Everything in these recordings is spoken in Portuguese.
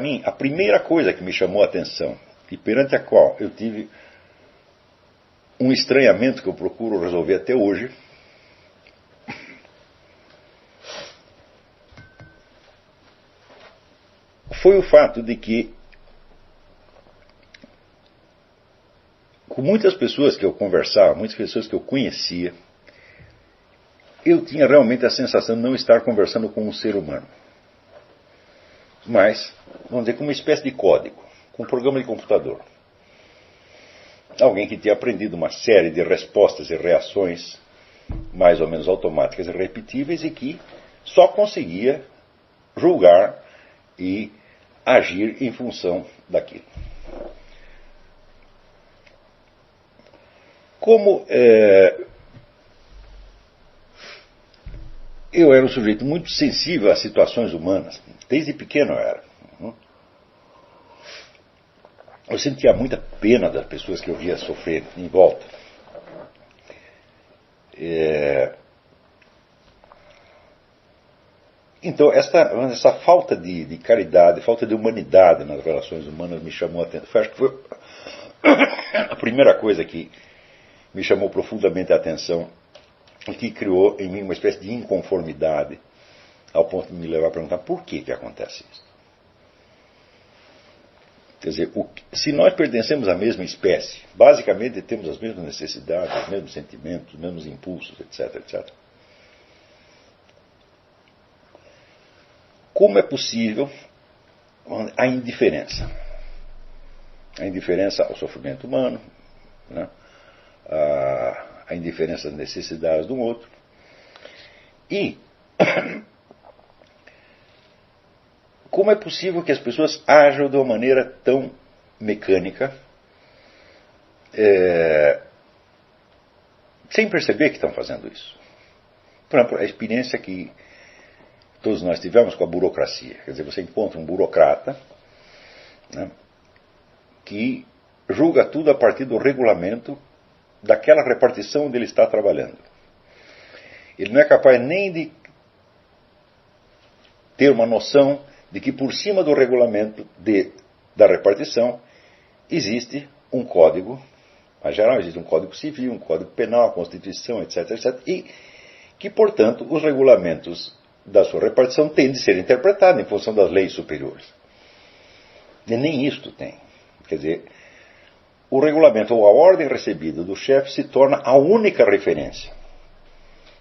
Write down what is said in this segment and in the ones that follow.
mim, a primeira coisa que me chamou a atenção, e perante a qual eu tive um estranhamento que eu procuro resolver até hoje, foi o fato de que, com muitas pessoas que eu conversava, muitas pessoas que eu conhecia, eu tinha realmente a sensação de não estar conversando com um ser humano. Mas, vamos dizer, com uma espécie de código, com um programa de computador. Alguém que tinha aprendido uma série de respostas e reações mais ou menos automáticas e repetíveis e que só conseguia julgar e agir em função daquilo. Como eu era um sujeito muito sensível às situações humanas, desde pequeno eu era. Eu sentia muita pena das pessoas que eu via sofrer em volta. Então, essa falta de caridade, falta de humanidade nas relações humanas me chamou a atenção. Acho que foi a primeira coisa que me chamou profundamente a atenção e que criou em mim uma espécie de inconformidade, ao ponto de me levar a perguntar por que acontece isso. Quer dizer, se nós pertencemos à mesma espécie, basicamente temos as mesmas necessidades, os mesmos sentimentos, os mesmos impulsos, etc, etc. Como é possível a indiferença? A indiferença ao sofrimento humano, né? A indiferença às necessidades do outro. E como é possível que as pessoas ajam de uma maneira tão mecânica, sem perceber que estão fazendo isso? Por exemplo, a experiência que todos nós tivemos com a burocracia. Quer dizer, você encontra um burocrata, né, que julga tudo a partir do regulamento daquela repartição onde ele está trabalhando. Ele não é capaz nem de ter uma noção de que por cima do regulamento da repartição existe um código, em geral existe um código civil, um código penal, a Constituição, etc, etc, e que, portanto, os regulamentos da sua repartição têm de ser interpretados em função das leis superiores. E nem isto tem. Quer dizer, o regulamento ou a ordem recebida do chefe se torna a única referência.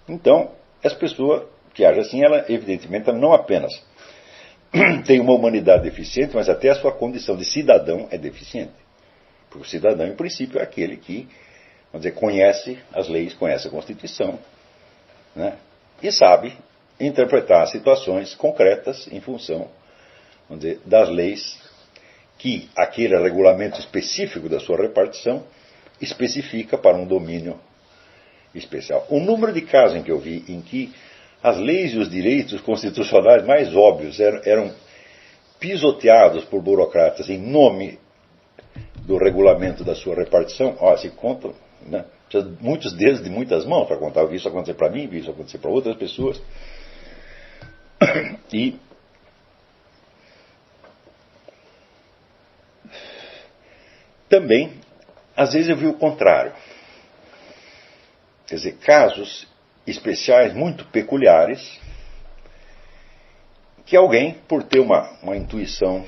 Então, essa pessoa que age assim, ela evidentemente não apenas tem uma humanidade deficiente, mas até a sua condição de cidadão é deficiente. Porque o cidadão, em princípio, é aquele que, vamos dizer, conhece as leis, conhece a Constituição, né, e sabe interpretar situações concretas em função, vamos dizer, das leis que aquele regulamento específico da sua repartição especifica para um domínio especial. O número de casos em que eu vi em que as leis e os direitos constitucionais mais óbvios eram pisoteados por burocratas em nome do regulamento da sua repartição, se contam, né? Precisa de muitos dedos de muitas mãos para contar. Eu vi isso acontecer para mim, vi isso acontecer para outras pessoas. E também, às vezes eu vi o contrário. Quer dizer, casos especiais, muito peculiares, que alguém, por ter uma intuição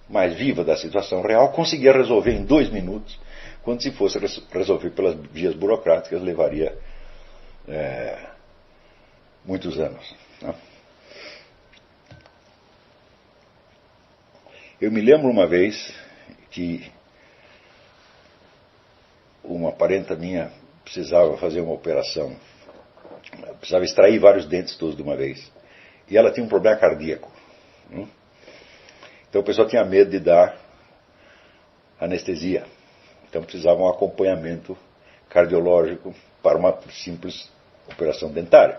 mais viva da situação real, conseguia resolver em 2 minutos, quando se fosse resolver pelas vias burocráticas, levaria muitos anos. Né? Eu me lembro uma vez que uma parenta minha precisava fazer uma operação, precisava extrair vários dentes todos de uma vez, e ela tinha um problema cardíaco. Então o pessoal tinha medo de dar anestesia, então precisava um acompanhamento cardiológico para uma simples operação dentária.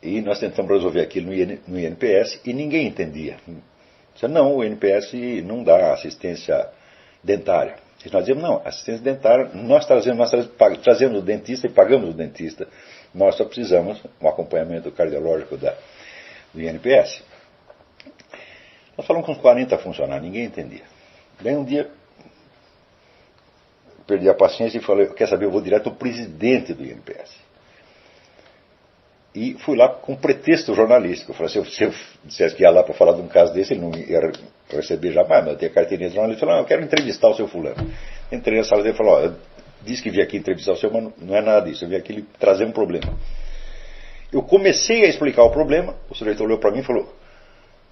E nós tentamos resolver aquilo no INPS e ninguém entendia. Não, o INPS não dá assistência dentária. E nós dizíamos, não, assistência dentária, nós trazemos o dentista e pagamos o dentista. Nós só precisamos um acompanhamento cardiológico do INPS. Nós falamos com uns 40 funcionários, ninguém entendia. Daí um dia, perdi a paciência e falei, quer saber, eu vou direto ao presidente do INPS. E fui lá com pretexto jornalístico. Eu falei, se eu dissesse que ia lá para falar de um caso desse, ele não ia receber jamais, mas eu tenho carteirinha de jornalista. Ele falou, eu quero entrevistar o seu fulano. Entrei na sala dele e falei, eu disse que vim aqui entrevistar o seu, mas não é nada disso, eu vim aqui trazer um problema. Eu comecei a explicar o problema, o sujeito olhou para mim e falou,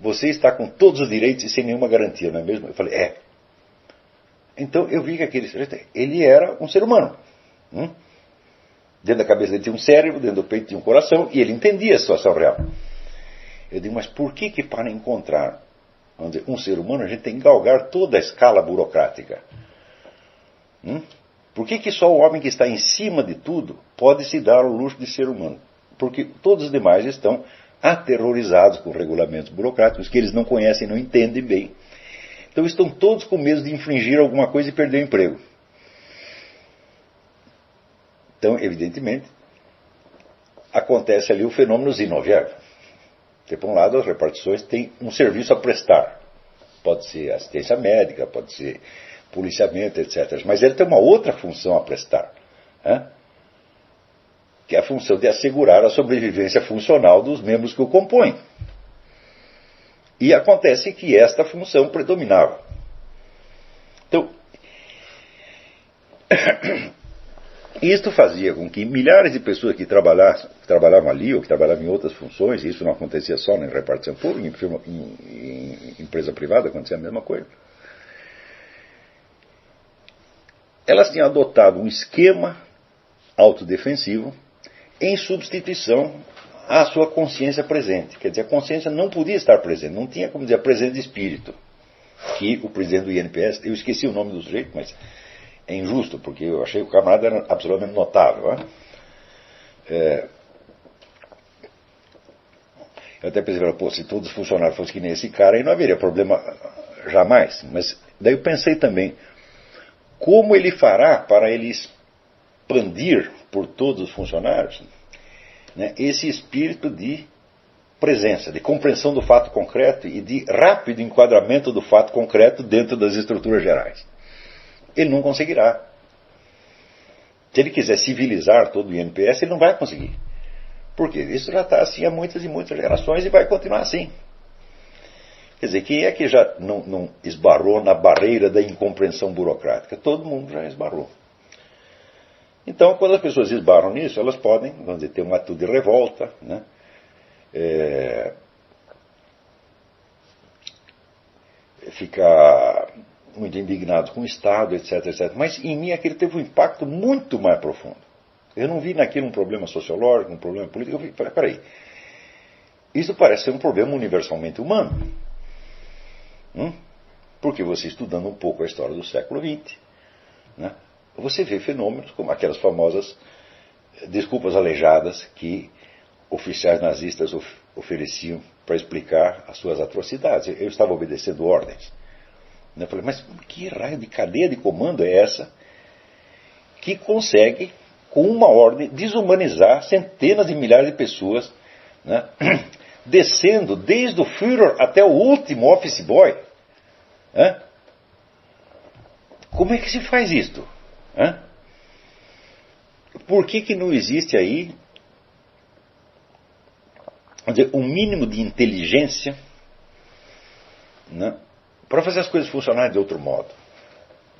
você está com todos os direitos e sem nenhuma garantia, não é mesmo? Eu falei, é. Então eu vi que aquele sujeito, ele era um ser humano. Dentro da cabeça dele tinha um cérebro, dentro do peito tinha um coração, e ele entendia a situação real. Eu digo, mas por que para encontrar, vamos dizer, um ser humano, a gente tem que galgar toda a escala burocrática? Por que só o homem que está em cima de tudo pode se dar o luxo de ser humano? Porque todos os demais estão aterrorizados com regulamentos burocráticos que eles não conhecem, não entendem bem. Então estão todos com medo de infringir alguma coisa e perder o emprego. Então, evidentemente, acontece ali o fenômeno Zinoviev. Porque, por um lado, as repartições têm um serviço a prestar. Pode ser assistência médica, pode ser policiamento, etc. Mas ele tem uma outra função a prestar, que é a função de assegurar a sobrevivência funcional dos membros que o compõem. E acontece que esta função predominava. Então, isto fazia com que milhares de pessoas que trabalhavam ali ou que trabalhavam em outras funções, e isso não acontecia só na repartição pública, em empresa privada acontecia a mesma coisa, elas tinham adotado um esquema autodefensivo em substituição à sua consciência presente. Quer dizer, a consciência não podia estar presente, não tinha como dizer a presença de espírito, que o presidente do INPS, eu esqueci o nome do sujeito, mas é injusto, porque eu achei que o camarada era absolutamente notável. Eu até pensei, pô, se todos os funcionários fossem que nem esse cara, aí não haveria problema jamais. Mas daí eu pensei também, como ele fará para ele expandir por todos os funcionários, né, esse espírito de presença, de compreensão do fato concreto e de rápido enquadramento do fato concreto dentro das estruturas gerais. Ele não conseguirá. Se ele quiser civilizar todo o INPS, ele não vai conseguir. Por quê? Isso já está assim há muitas e muitas gerações e vai continuar assim. Quer dizer, quem é que já não esbarrou na barreira da incompreensão burocrática? Todo mundo já esbarrou. Então, quando as pessoas esbarram nisso, elas podem, vamos dizer, ter uma atitude de revolta, né? Ficar muito indignado com o Estado, etc, etc. Mas em mim aquilo teve um impacto muito mais profundo. Eu não vi naquilo um problema sociológico, um problema político. Eu vi, peraí, isso parece ser um problema universalmente humano. Porque você estudando um pouco a história do século XX, né, você vê fenômenos como aquelas famosas desculpas aleijadas que oficiais nazistas ofereciam para explicar as suas atrocidades. Eu estava obedecendo ordens. Eu falei, mas que raio de cadeia de comando é essa que consegue, com uma ordem, desumanizar centenas de milhares de pessoas, né, descendo desde o Führer até o último office boy? Como é que se faz isto? Por que não existe aí, vamos dizer, um mínimo de inteligência, né, para fazer as coisas funcionarem de outro modo?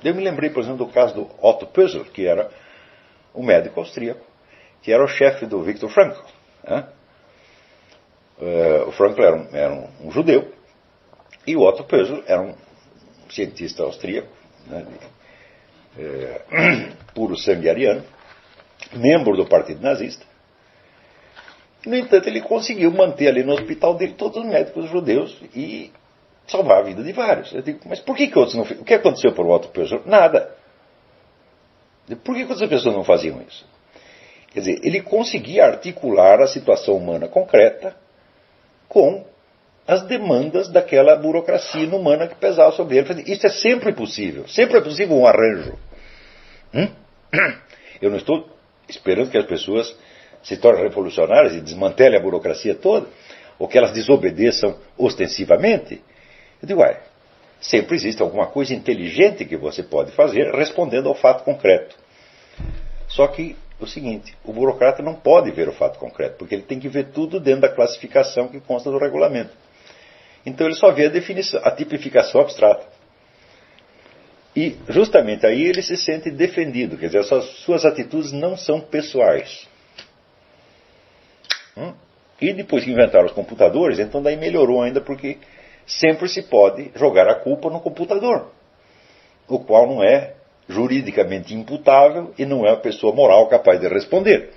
Eu me lembrei, por exemplo, do caso do Otto Pösl, que era um médico austríaco, que era o chefe do Viktor Frankl. O Frankl era um judeu, e o Otto Pösl era um cientista austríaco, né, puro sangue ariano, membro do partido nazista. No entanto, ele conseguiu manter ali no hospital dele todos os médicos judeus e salvar a vida de vários. Eu digo, mas por que outros não fizeram? O que aconteceu por Otto Pösl? Nada. Por que outras pessoas não faziam isso? Quer dizer, ele conseguia articular a situação humana concreta com as demandas daquela burocracia inumana que pesava sobre ele. Isso é sempre possível um arranjo. Eu não estou esperando que as pessoas se tornem revolucionárias e desmantelem a burocracia toda, ou que elas desobedeçam ostensivamente. Eu digo, sempre existe alguma coisa inteligente que você pode fazer respondendo ao fato concreto. Só que o seguinte, o burocrata não pode ver o fato concreto, porque ele tem que ver tudo dentro da classificação que consta do regulamento. Então ele só vê a definição, a tipificação abstrata. E justamente aí ele se sente defendido, quer dizer, as suas atitudes não são pessoais. E depois que inventaram os computadores, então daí melhorou ainda, porque sempre se pode jogar a culpa no computador, o qual não é juridicamente imputável e não é a pessoa moral capaz de responder.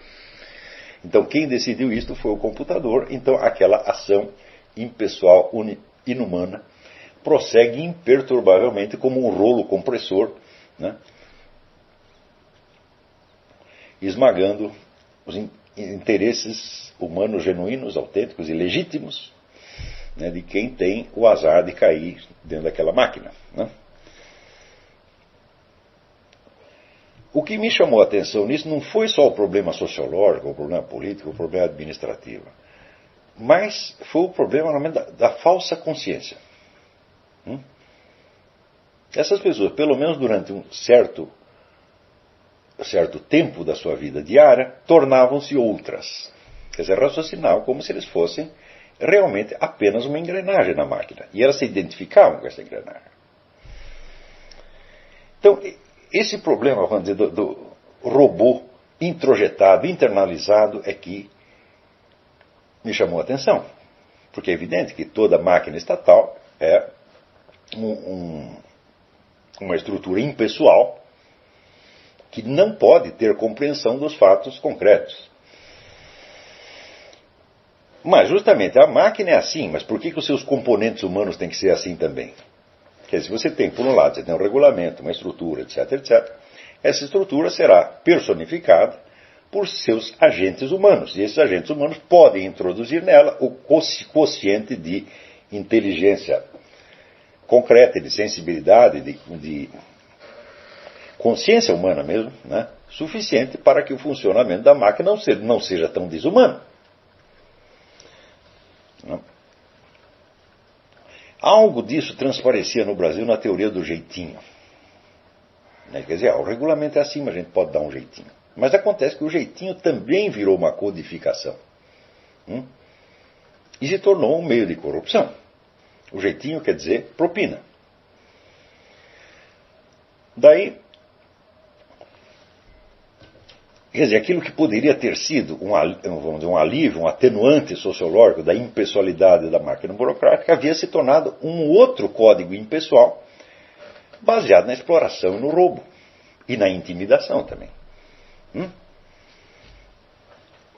Então quem decidiu isto foi o computador, então aquela ação impessoal, inumana, prossegue imperturbavelmente como um rolo compressor, né, esmagando os interesses humanos genuínos, autênticos e legítimos, né, de quem tem o azar de cair dentro daquela máquina. Né. O que me chamou a atenção nisso não foi só o problema sociológico, o problema político, o problema administrativo, mas foi o problema da falsa consciência. Essas pessoas, pelo menos durante um certo tempo da sua vida diária, tornavam-se outras. Quer dizer, raciocinavam como se eles fossem realmente apenas uma engrenagem na máquina. E elas se identificavam com essa engrenagem. Então, esse problema, vamos dizer, do robô introjetado, internalizado, é que me chamou a atenção. Porque é evidente que toda máquina estatal é uma estrutura impessoal que não pode ter compreensão dos fatos concretos. Mas justamente a máquina é assim, mas por que os seus componentes humanos têm que ser assim também? Quer dizer, se você tem, por um lado, você tem um regulamento, uma estrutura, etc., etc., essa estrutura será personificada por seus agentes humanos. E esses agentes humanos podem introduzir nela o quociente de inteligência concreta, de sensibilidade, de consciência humana mesmo, né, suficiente para que o funcionamento da máquina não seja tão desumano. Não. Algo disso transparecia no Brasil na teoria do jeitinho. Quer dizer, o regulamento é assim, mas a gente pode dar um jeitinho. Mas acontece que o jeitinho também virou uma codificação. E se tornou um meio de corrupção. O jeitinho quer dizer propina. Daí, quer dizer, aquilo que poderia ter sido um alívio, um atenuante sociológico da impessoalidade da máquina burocrática, havia se tornado um outro código impessoal, baseado na exploração e no roubo. E na intimidação também.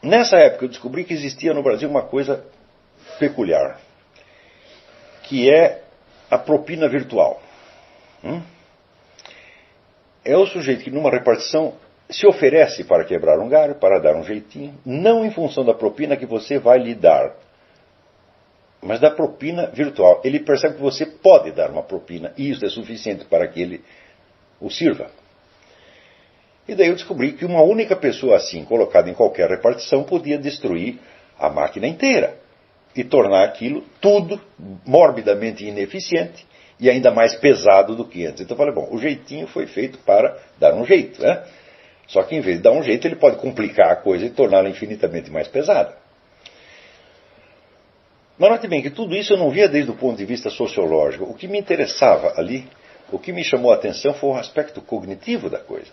Nessa época eu descobri que existia no Brasil uma coisa peculiar, que é a propina virtual. É o sujeito que numa repartição se oferece para quebrar um galho, para dar um jeitinho, não em função da propina que você vai lhe dar, mas da propina virtual. Ele percebe que você pode dar uma propina e isso é suficiente para que ele o sirva. E daí eu descobri que uma única pessoa assim, colocada em qualquer repartição, podia destruir a máquina inteira e tornar aquilo tudo morbidamente ineficiente e ainda mais pesado do que antes. Então eu falei, bom, o jeitinho foi feito para dar um jeito, né? Só que em vez de dar um jeito, ele pode complicar a coisa e torná-la infinitamente mais pesada. Mas note bem que tudo isso eu não via desde o ponto de vista sociológico. O que me interessava ali, o que me chamou a atenção foi o aspecto cognitivo da coisa.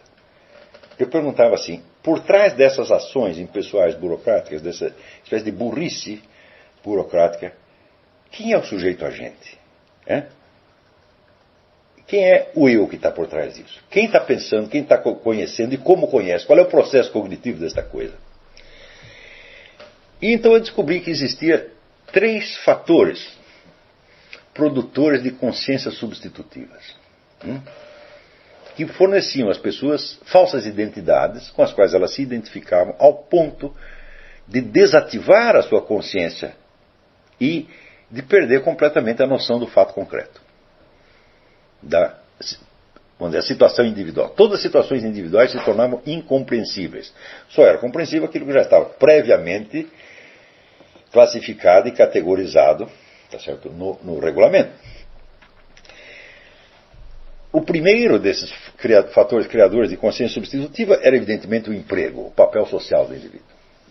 Eu perguntava assim, por trás dessas ações impessoais burocráticas, dessa espécie de burrice burocrática, quem é o sujeito agente? Quem é o eu que está por trás disso? Quem está pensando, quem está conhecendo e como conhece? Qual é o processo cognitivo desta coisa? E então eu descobri que existia 3 fatores produtores de consciências substitutivas, que forneciam às pessoas falsas identidades com as quais elas se identificavam ao ponto de desativar a sua consciência e de perder completamente a noção do fato concreto. A situação individual. Todas as situações individuais se tornavam incompreensíveis. Só era compreensível aquilo que já estava previamente classificado e categorizado, tá certo, no regulamento. O primeiro desses fatores criadores de consciência substitutiva era, evidentemente, o emprego, o papel social do indivíduo.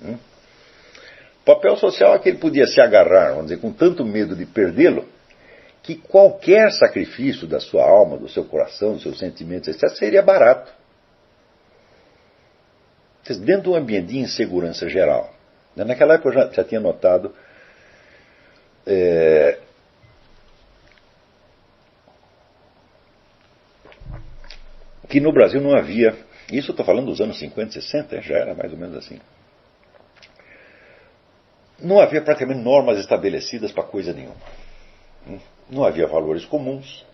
O papel social é que ele podia se agarrar, vamos dizer, com tanto medo de perdê-lo, que qualquer sacrifício da sua alma, do seu coração, dos seus sentimentos, etc., seria barato. Dentro de um ambiente de insegurança geral. Naquela época eu já tinha notado que no Brasil não havia, isso eu estou falando dos anos 50, 60, já era mais ou menos assim. Não havia praticamente normas estabelecidas para coisa nenhuma. Não havia valores comuns,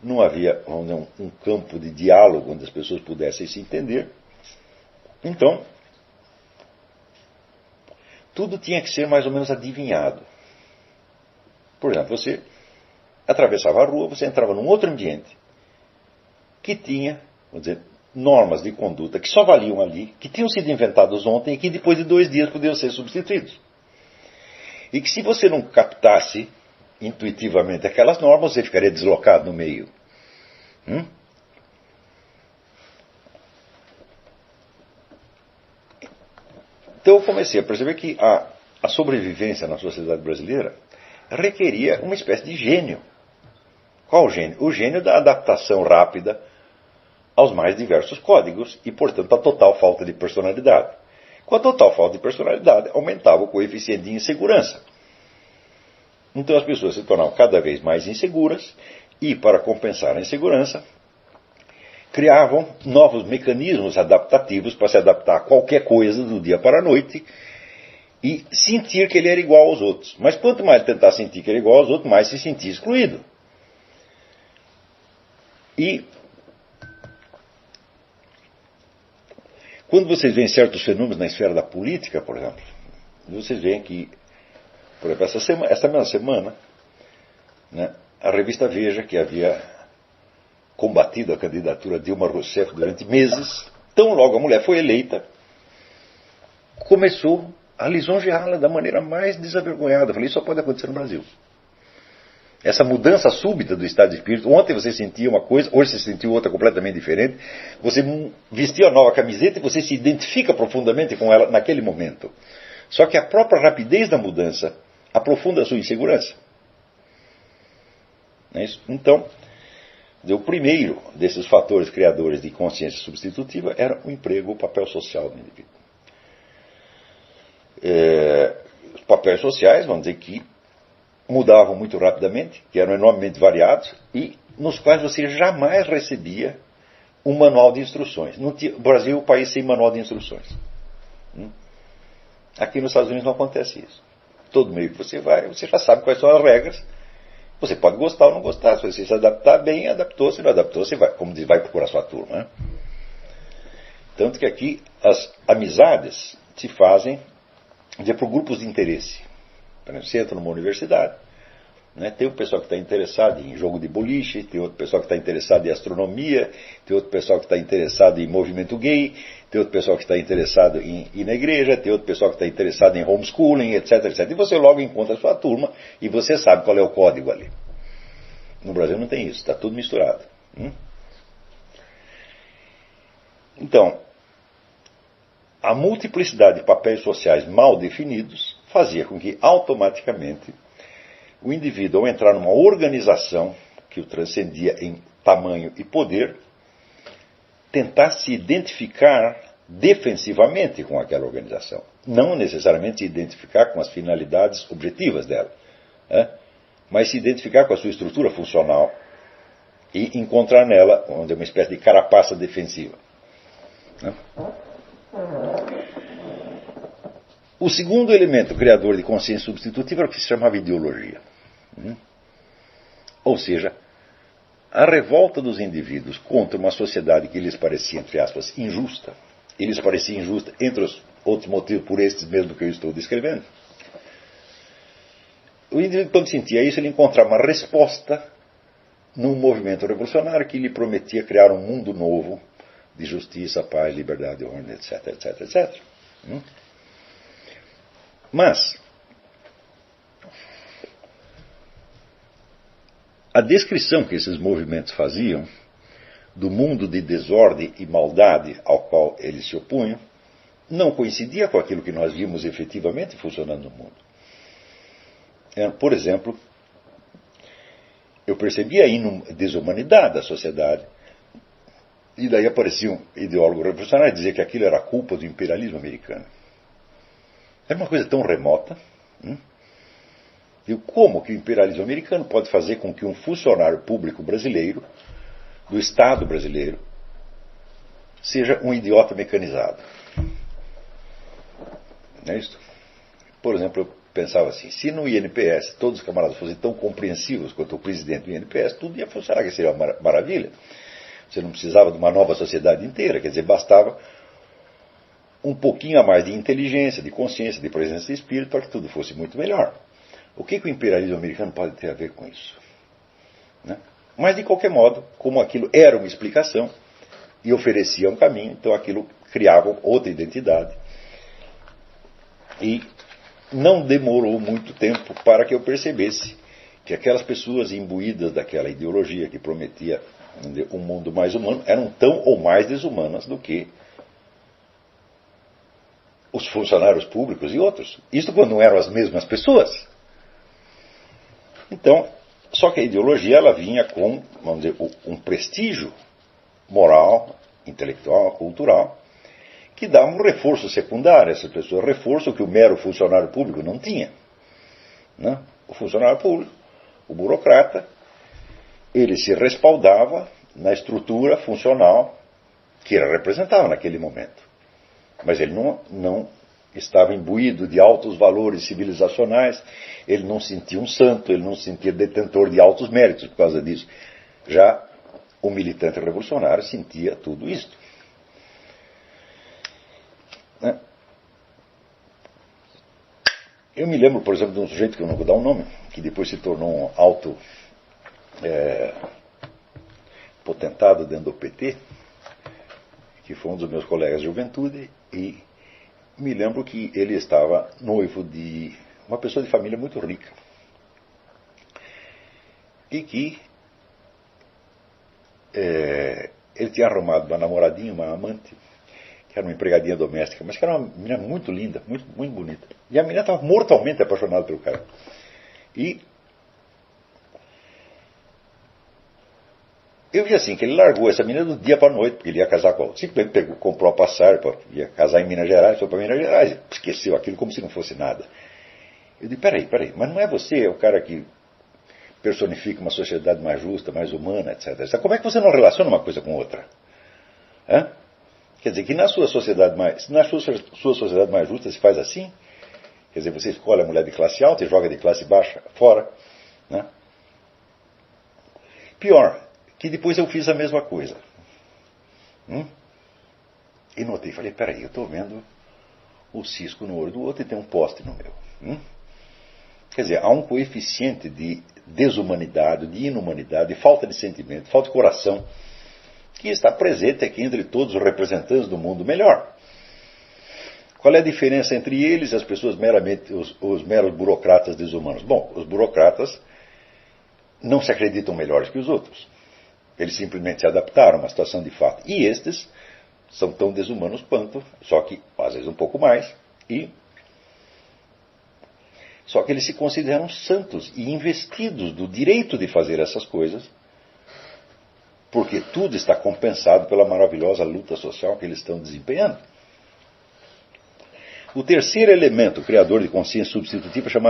não havia um campo de diálogo onde as pessoas pudessem se entender. Então, tudo tinha que ser mais ou menos adivinhado. Por exemplo, você atravessava a rua, você entrava num outro ambiente que tinha, vamos dizer, normas de conduta que só valiam ali, que tinham sido inventados ontem e que depois de 2 dias podiam ser substituídos. E que se você não captasse intuitivamente aquelas normas, você ficaria deslocado no meio. Então eu comecei a perceber que a sobrevivência na sociedade brasileira requeria uma espécie de gênio. Qual gênio? O gênio da adaptação rápida aos mais diversos códigos e, portanto, a total falta de personalidade. Com a total falta de personalidade, aumentava o coeficiente de insegurança. Então as pessoas se tornavam cada vez mais inseguras e, para compensar a insegurança, criavam novos mecanismos adaptativos para se adaptar a qualquer coisa do dia para a noite e sentir que ele era igual aos outros. Mas quanto mais ele tentar sentir que ele era igual aos outros, mais se sentia excluído. E quando vocês veem certos fenômenos na esfera da política, por exemplo, vocês veem que, por exemplo, esta mesma semana, né, a revista Veja, que havia combatido a candidatura de Dilma Rousseff durante meses, tão logo a mulher foi eleita, começou a lisonjeá-la da maneira mais desavergonhada. Eu falei, isso só pode acontecer no Brasil. Essa mudança súbita do estado de espírito. Ontem você sentia uma coisa, hoje você sentiu outra completamente diferente. Você vestiu a nova camiseta e você se identifica profundamente com ela naquele momento. Só que a própria rapidez da mudança aprofunda a sua insegurança. Não é isso? Então, o primeiro desses fatores criadores de consciência substitutiva era o emprego, o papel social do indivíduo. Os papéis sociais, vamos dizer que mudavam muito rapidamente, que eram enormemente variados, e nos quais você jamais recebia um manual de instruções. O Brasil é o país sem manual de instruções. Aqui nos Estados Unidos não acontece isso. Todo meio que você vai, você já sabe quais são as regras. Você pode gostar ou não gostar. Se você se adaptar bem, adaptou. Se não adaptou, você vai, como diz, vai procurar sua turma. Né? Tanto que aqui as amizades se fazem por grupos de interesse. Você entra numa universidade, né, tem o pessoal que está interessado em jogo de boliche, tem outro pessoal que está interessado em astronomia, tem outro pessoal que está interessado em movimento gay, tem outro pessoal que está interessado em ir na igreja, tem outro pessoal que está interessado em homeschooling, etc, etc. E você logo encontra a sua turma e você sabe qual é o código ali. No Brasil não tem isso, está tudo misturado. Então, a multiplicidade de papéis sociais mal definidos fazia com que, automaticamente, o indivíduo, ao entrar numa organização que o transcendia em tamanho e poder, tentasse se identificar defensivamente com aquela organização. Não necessariamente se identificar com as finalidades objetivas dela, mas se identificar com a sua estrutura funcional e encontrar nela uma espécie de carapaça defensiva. O segundo elemento criador de consciência substitutiva era o que se chamava ideologia. Ou seja, a revolta dos indivíduos contra uma sociedade que lhes parecia, entre aspas, injusta, e lhes parecia injusta, entre os outros motivos por estes mesmo que eu estou descrevendo. O indivíduo, quando sentia isso, ele encontrava uma resposta num movimento revolucionário que lhe prometia criar um mundo novo de justiça, paz, liberdade, ordem, etc, etc, etc. Mas a descrição que esses movimentos faziam do mundo de desordem e maldade ao qual eles se opunham, não coincidia com aquilo que nós vimos efetivamente funcionando no mundo. Por exemplo, eu percebia a desumanidade da sociedade, e daí aparecia um ideólogo revolucionário dizer que aquilo era culpa do imperialismo americano. Era uma coisa tão remota. E como que o imperialismo americano pode fazer com que um funcionário público brasileiro, do Estado brasileiro, seja um idiota mecanizado? Não é isso? Por exemplo, eu pensava assim, se no INPS todos os camaradas fossem tão compreensivos quanto o presidente do INPS, tudo ia funcionar, que seria uma maravilha. Você não precisava de uma nova sociedade inteira, quer dizer, bastava um pouquinho a mais de inteligência, de consciência, de presença de espírito para que tudo fosse muito melhor. O que o imperialismo americano pode ter a ver com isso? Né? Mas, de qualquer modo, como aquilo era uma explicação e oferecia um caminho, então aquilo criava outra identidade. E não demorou muito tempo para que eu percebesse que aquelas pessoas imbuídas daquela ideologia que prometia um mundo mais humano eram tão ou mais desumanas do que os funcionários públicos e outros. Isso quando não eram as mesmas pessoas. Então, só que a ideologia ela vinha com, vamos dizer, um prestígio moral, intelectual, cultural, que dava um reforço secundário a essas pessoas, reforço que o mero funcionário público não tinha. Né? O funcionário público, o burocrata, ele se respaldava na estrutura funcional que ele representava naquele momento. Mas ele não estava imbuído de altos valores civilizacionais, ele não sentia um santo, ele não se sentia detentor de altos méritos por causa disso. Já o militante revolucionário sentia tudo isto. Eu me lembro, por exemplo, de um sujeito que eu não vou dar o nome, que depois se tornou um alto potentado dentro do PT, que foi um dos meus colegas de juventude, e me lembro que ele estava noivo de uma pessoa de família muito rica. E que ele tinha arrumado uma namoradinha, uma amante, que era uma empregadinha doméstica, mas que era uma menina muito linda, muito, muito bonita. E a menina estava mortalmente apaixonada pelo cara. E eu vi assim, que ele largou essa menina do dia para a noite, porque ele ia casar com ela. Simplesmente comprou a passagem, ia casar em Minas Gerais, foi para Minas Gerais, esqueceu aquilo como se não fosse nada. Eu disse, peraí, mas não é você o cara que personifica uma sociedade mais justa, mais humana, etc. Como é que você não relaciona uma coisa com outra? Quer dizer, que na sua sociedade mais justa se faz assim? Quer dizer, você escolhe a mulher de classe alta e joga de classe baixa fora. Né? Pior, que depois eu fiz a mesma coisa. E notei, falei, peraí, eu estou vendo o cisco no olho do outro e tem um poste no meu. Quer dizer, há um coeficiente de desumanidade, de inumanidade, de falta de sentimento, falta de coração, que está presente aqui entre todos os representantes do mundo melhor. Qual é a diferença entre eles e as pessoas meramente, os meros burocratas desumanos? Bom, os burocratas não se acreditam melhores que os outros. Eles simplesmente se adaptaram a uma situação de fato. E estes são tão desumanos quanto, só que às vezes um pouco mais, só que eles se consideram santos e investidos do direito de fazer essas coisas, porque tudo está compensado pela maravilhosa luta social que eles estão desempenhando. O terceiro elemento criador de consciência substitutiva é chamado